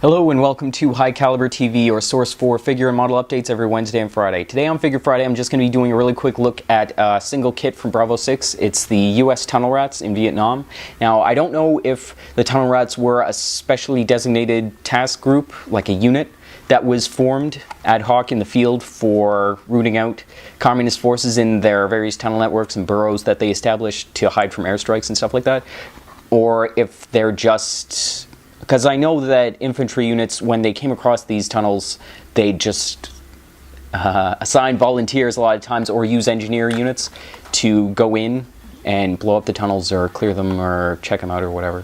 Hello and welcome to High Caliber TV, or source for figure and model updates every Wednesday and Friday. Today on Figure Friday, I'm just going to be doing a really quick look at a single kit from Bravo6. It's the US Tunnel Rats in Vietnam. Now, I don't know if the Tunnel Rats were a specially designated task group, like a unit, that was formed ad hoc in the field for rooting out communist forces in their various tunnel networks and burrows that they established to hide from airstrikes and stuff like that, or if they're just... Because I know that infantry units, when they came across these tunnels, they just assign volunteers a lot of times, or use engineer units to go in and blow up the tunnels or clear them or check them out or whatever.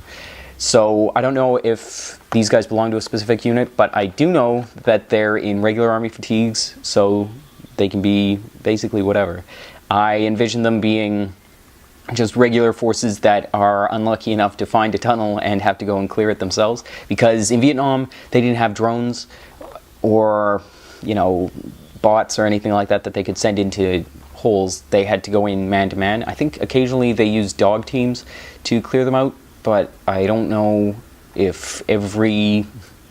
So I don't know if these guys belong to a specific unit, but I do know that they're in regular army fatigues, so they can be basically whatever. I envision them being just regular forces that are unlucky enough to find a tunnel and have to go and clear it themselves, because in Vietnam they didn't have drones or, you know, bots or anything like that that they could send into holes. They had to go in man to man. I think occasionally they used dog teams to clear them out, but I don't know if every,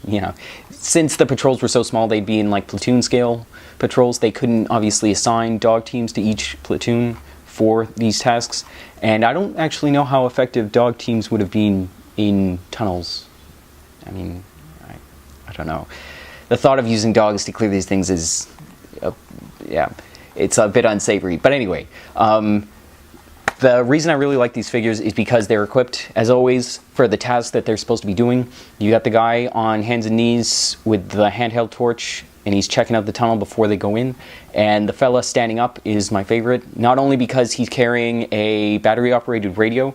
you know, since the patrols were so small, they'd be in like platoon scale patrols. They couldn't obviously assign dog teams to each platoon for these tasks, and I don't actually know how effective dog teams would have been in tunnels. I mean, I don't know. The thought of using dogs to clear these things is, yeah, it's a bit unsavory. But anyway, the reason I really like these figures is because they're equipped, as always, for the tasks that they're supposed to be doing. You got the guy on hands and knees with the handheld torch, and he's checking out the tunnel before they go in. And the fella standing up is my favorite, not only because he's carrying a battery-operated radio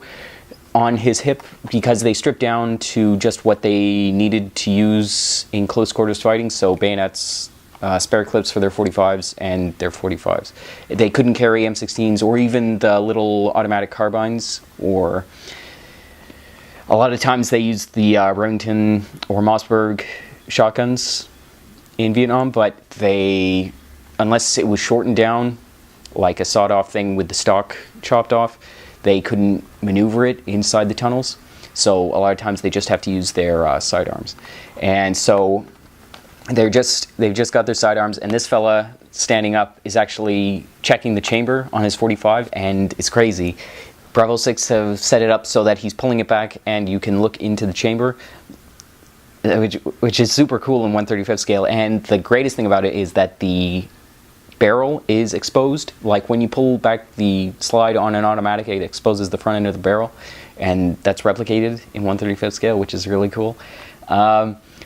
on his hip, because they stripped down to just what they needed to use in close quarters fighting, so bayonets, spare clips for their 45s and their 45s. They couldn't carry M16s or even the little automatic carbines, or a lot of times they used the Remington or Mossberg shotguns in Vietnam, but they, unless it was shortened down like a sawed-off thing with the stock chopped off, they couldn't maneuver it inside the tunnels. So a lot of times they just have to use their sidearms, and so they've just got their sidearms. And this fella standing up is actually checking the chamber on his 45, and it's crazy. Bravo6 have set it up so that he's pulling it back, and you can look into the chamber, which is super cool in 1/35 scale. And the greatest thing about it is that the barrel is exposed. Like when you pull back the slide on an automatic, it exposes the front end of the barrel, and that's replicated in 1/35 scale, which is really cool.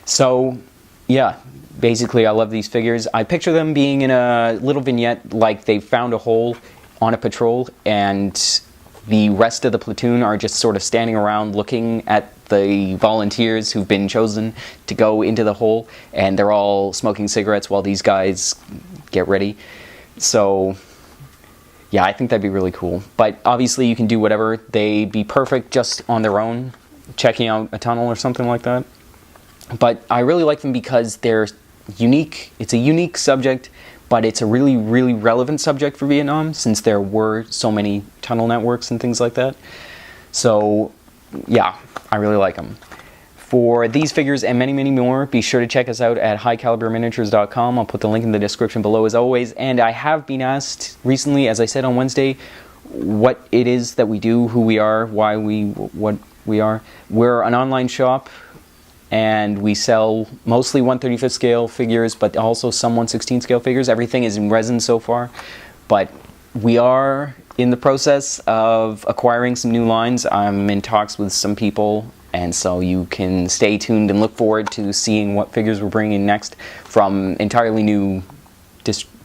So yeah, basically I love these figures. I picture them being in a little vignette, like they found a hole on a patrol, and the rest of the platoon are just sort of standing around looking at the volunteers who've been chosen to go into the hole, and they're all smoking cigarettes while these guys get ready. So yeah, I think that'd be really cool. But obviously you can do whatever. They'd be perfect just on their own, checking out a tunnel or something like that. But I really like them because they're unique. It's a unique subject, but it's a really, really relevant subject for Vietnam, since there were so many tunnel networks and things like that. So yeah, I really like them. For these figures and many, many more, be sure to check us out at highcaliberminiatures.com. I'll put the link in the description below as always. And I have been asked recently, as I said on Wednesday, what it is that we do, who we are, what we are. We're an online shop, and we sell mostly 1/35 scale figures, but also some 1/16 scale figures. Everything is in resin so far, but we are in the process of acquiring some new lines. I'm in talks with some people, and so you can stay tuned and look forward to seeing what figures we're bringing next from entirely new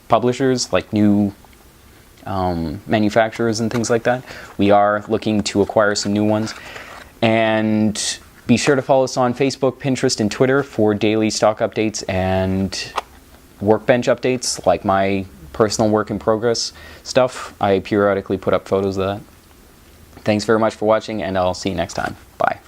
publishers, like new manufacturers and things like that. We are looking to acquire some new ones. And be sure to follow us on Facebook, Pinterest, and Twitter for daily stock updates and workbench updates, like my personal work in progress stuff. I periodically put up photos of that. Thanks very much for watching, and I'll see you next time. Bye.